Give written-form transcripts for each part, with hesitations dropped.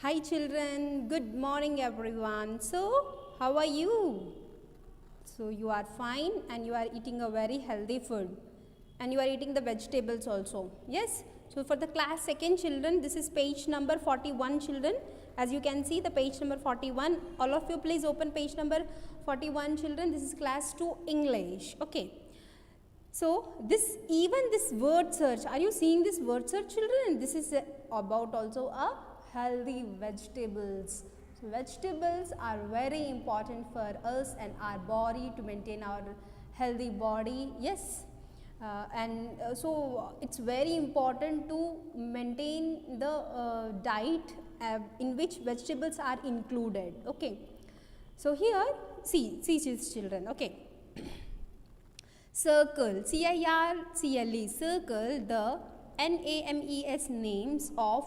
Hi children, good morning everyone. So, how are you? So, you are fine and you are eating a very healthy food and you are eating the vegetables also. Yes? So, for the class 2nd children, this is page number 41 children. As you can see the page number 41. All of you please open page number 41 children. This is class 2 English. Okay. So, this word search, are you seeing this word search children? This is about also a healthy vegetables. So, vegetables are very important for us and our body to maintain our healthy body. Yes. So, it's very important to maintain the diet in which vegetables are included. Okay. So, here see these children. Okay. Circle, CIRCLE, circle the NAMES names of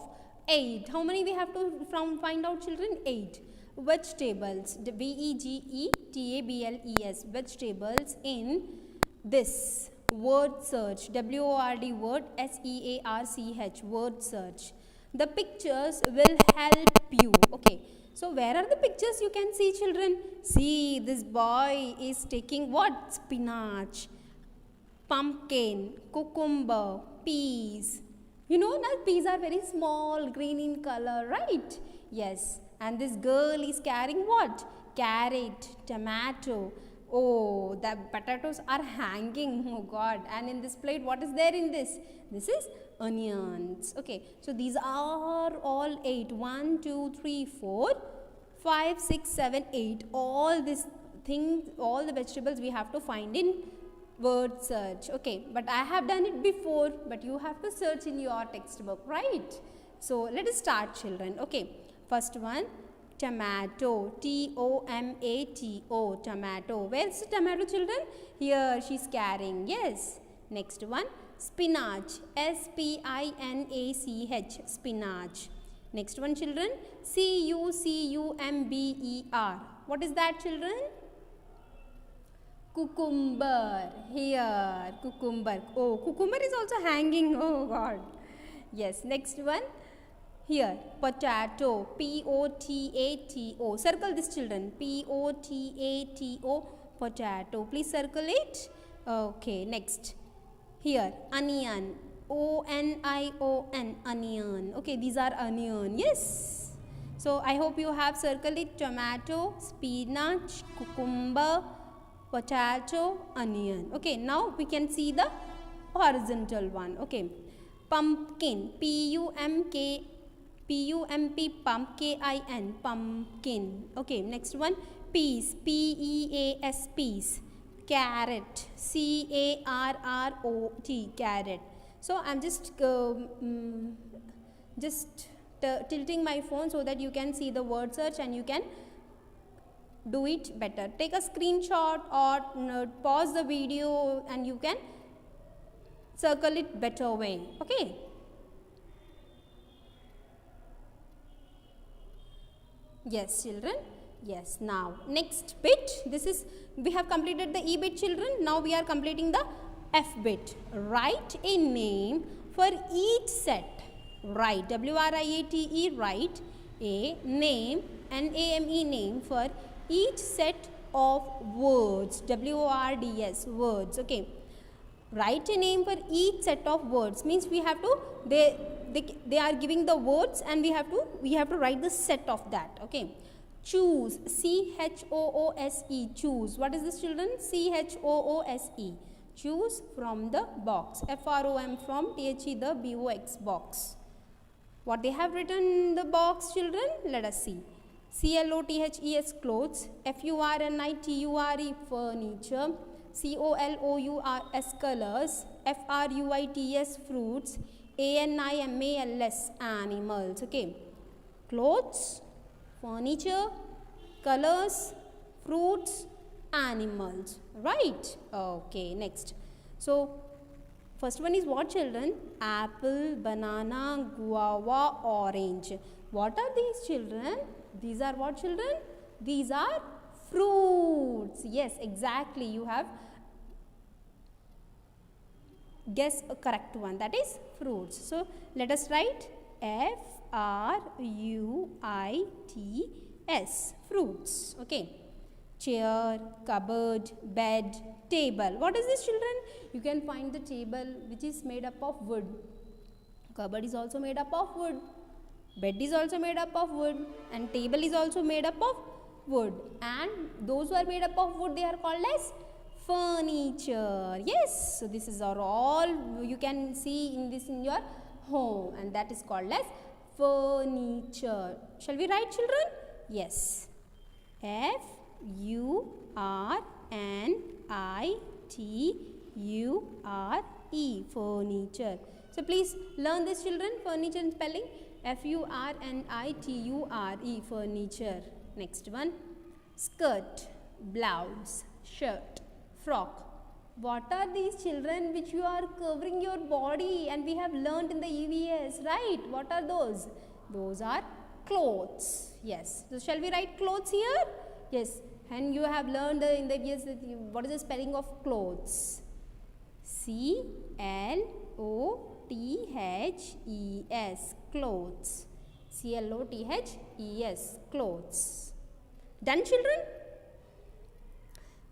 8. How many we have to find out children? 8. Vegetables, VEGETABLES, vegetables in this word search, WORD word SEARCH, word search. The pictures will help you. Okay. So, where are the pictures you can see children? See, this boy is taking what? Spinach, pumpkin, cucumber, peas. You know now peas are very small, green in color, right? Yes. And this girl is carrying what? Carrot, tomato. Oh, the potatoes are hanging. Oh God. And in this plate, what is there in this? This is onions. Okay. So, these are all 8. 1, 2, 3, 4, 5, 6, 7, 8. All these things, all the vegetables we have to find in word search. Okay, but I have done it before, but you have to search in your textbook, right? So, let us start children. Okay, first one, tomato, TOMATO, tomato. Where's the tomato children? Here she is carrying. Yes. Next one, spinach, SPINACH, spinach. Next one children, CUCUMBER. What is that children? Cucumber. Here, cucumber. Oh, cucumber is also hanging. Oh God. Yes. Next one. Here, potato. POTATO. Circle this children. POTATO. Potato. Please circle it. Okay. Next. Here, onion. ONION. Onion. Okay. These are onion. Yes. So, I hope you have circled it. Tomato, spinach, cucumber, potato, onion. Okay, now we can see the horizontal one. Okay, pumpkin, PUMP, pumpkin, pumpkin. Okay, next one, peas, PEAS, peas. Carrot, CARROT, carrot. So I'm just tilting my phone so that you can see the word search and you can do it better. Take a screenshot or pause the video and you can circle it better way. Okay. Yes children. Yes. Now next bit. This is, we have completed the E bit children. Now we are completing the F bit. Write a name for each set. Write, WRIATE, write a name, NAME, name for each set of words, WORDS, words. Okay, write a name for each set of words means we have to, they are giving the words and we have to write the set of that. Okay, choose, CHOOSE, choose. What is this children? CHOOSE, choose from the box. FROM, from, THE, the BOX, box. What they have written in the box children? Let us see. CLOTHES, clothes. FURNITURE, furniture. COLOURS, colors. FRUITS, fruits. ANIMALS, animals. Okay, clothes, furniture, colors, fruits, animals. Right? Okay, next. So first one is what children? Apple, banana, guava, orange. What are these children? These are what children? These are fruits. Yes, exactly. You have guessed a correct one. That is fruits. So, let us write F-R-U-I-T-S, fruits. Okay. Chair, cupboard, bed, table. What is this, children? You can find the table which is made up of wood. Cupboard is also made up of wood. Bed is also made up of wood. And table is also made up of wood. And those who are made up of wood, they are called as furniture. Yes. So this is all you can see in this in your home. And that is called as furniture. Shall we write, children? Yes. F-U-R-N-I-T-U-R-E, furniture. So please learn this, children, furniture in spelling. F-U-R-N-I-T-U-R-E, furniture. Next one, skirt, blouse, shirt, frock. What are these, children, which you are covering your body and we have learnt in the EVS, right? What are those? Those are clothes. Yes. So shall we write clothes here? Yes. And you have learned in the EVS what is the spelling of clothes? C-L-O-T-H-E-S, clothes. C-L-O-T-H-E-S, clothes. Done, children?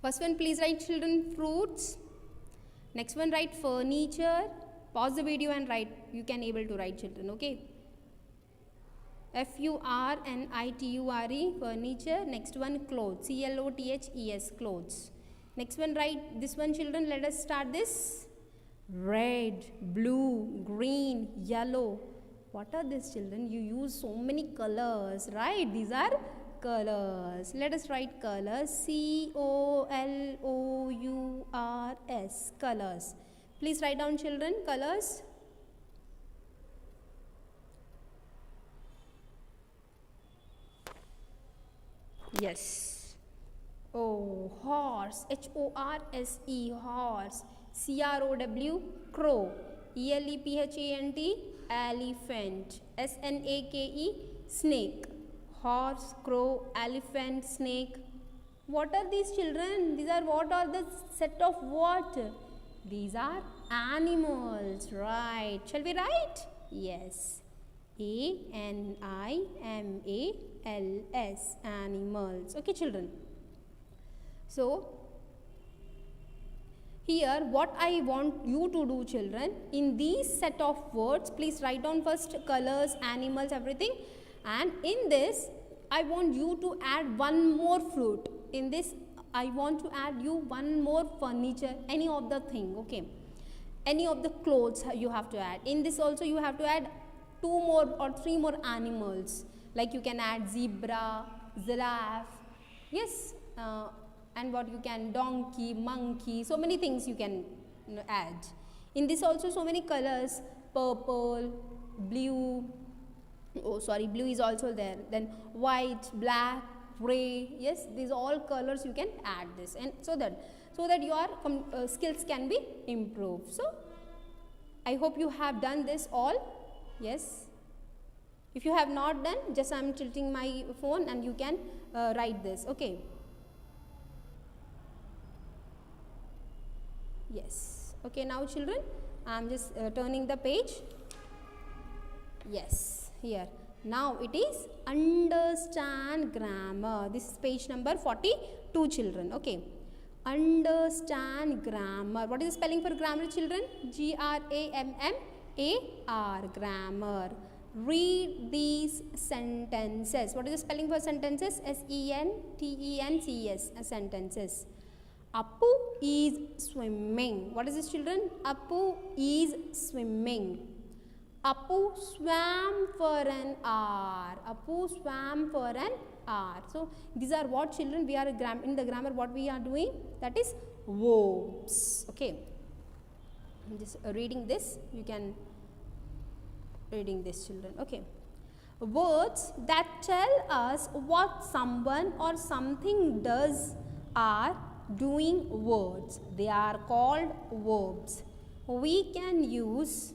First one, please write, children, fruits. Next one, write furniture. Pause the video and write. You can able to write, children. Okay. F-U-R-N-I-T-U-R-E, furniture. Next one, clothes. C-L-O-T-H-E-S, clothes. Next one, write this one, children. Let us start this. Red, blue, green, yellow. What are these, children? You use so many colors, right? These are colors. Let us write colors. C-O-L-O-U-R-S, colors. Please write down, children, colors. Yes. Oh, horse. H-O-R-S-E, horse. C-R-O-W, crow. E-L-E-P-H-A-N-T, elephant. S-N-A-K-E, snake. Horse, crow, elephant, snake. What are these, children? These are what are the set of what? These are animals, right? Shall we write? Yes. A-N-I-M-A-L-S, animals. Okay, children. So, here what I want you to do, children, in these set of words, please write down first colors, animals, everything. And in this, I want you to add one more fruit. In this, I want to add you one more furniture, any of the thing, okay. Any of the clothes you have to add. In this also, you have to add 2 more or 3 more animals. Like you can add zebra, giraffe, yes, and what you can, donkey, monkey, so many things you can add. In this also, so many colors, purple, blue, oh sorry, blue is also there, then white, black, gray, yes, these all colors you can add this, and so that your skills can be improved. So I hope you have done this all. Yes, if you have not done, just I am tilting my phone and you can write this. Okay. Yes. Okay, now children, I am just turning the page. Yes, here. Now it is understand grammar. This is page number 42, children. Okay. Understand grammar. What is the spelling for grammar, children? G-R-A-M-M-A-R, grammar. Read these sentences. What is the spelling for sentences? S-E-N-T-E-N-C-E-S, sentences. Appu is swimming. What is this, children? Appu is swimming. Appu swam for an hour. Appu swam for an hour. So these are what, children? We are in the grammar. What we are doing? That is verbs. Okay. I'm just reading this. You can reading this, children. Okay. Words that tell us what someone or something does are doing words. They are called verbs. We can use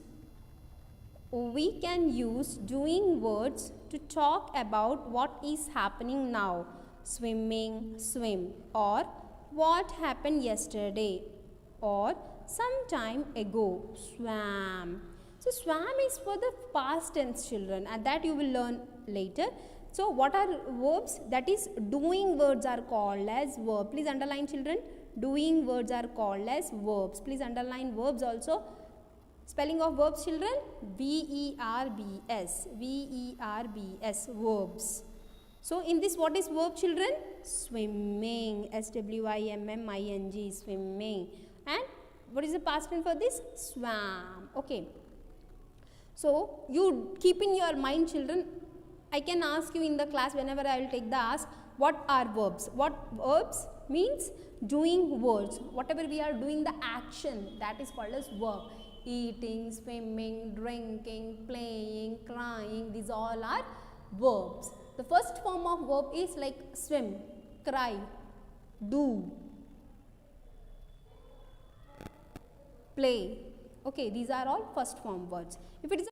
doing words to talk about what is happening now. Swimming, swim, or what happened yesterday, or some time ago, swam. So swam is for the past tense, children, and that you will learn later. So what are verbs? That is, doing words are called as verb. Please underline, children. Doing words are called as verbs. Please underline verbs also. Spelling of verbs, children. V-E-R-B-S. V-E-R-B-S. Verbs. So in this, what is verb, children? Swimming. S-W-I-M-M-I-N-G. Swimming. And what is the past tense for this? Swam. Okay. So you keep in your mind, children. I can ask you in the class whenever I will take the ask, what are verbs? What verbs means? Doing words. Whatever we are doing, the action, that is called as verb. Eating, swimming, drinking, playing, crying, these all are verbs. The first form of verb is like swim, cry, do, play. Okay, these are all first form words. If it is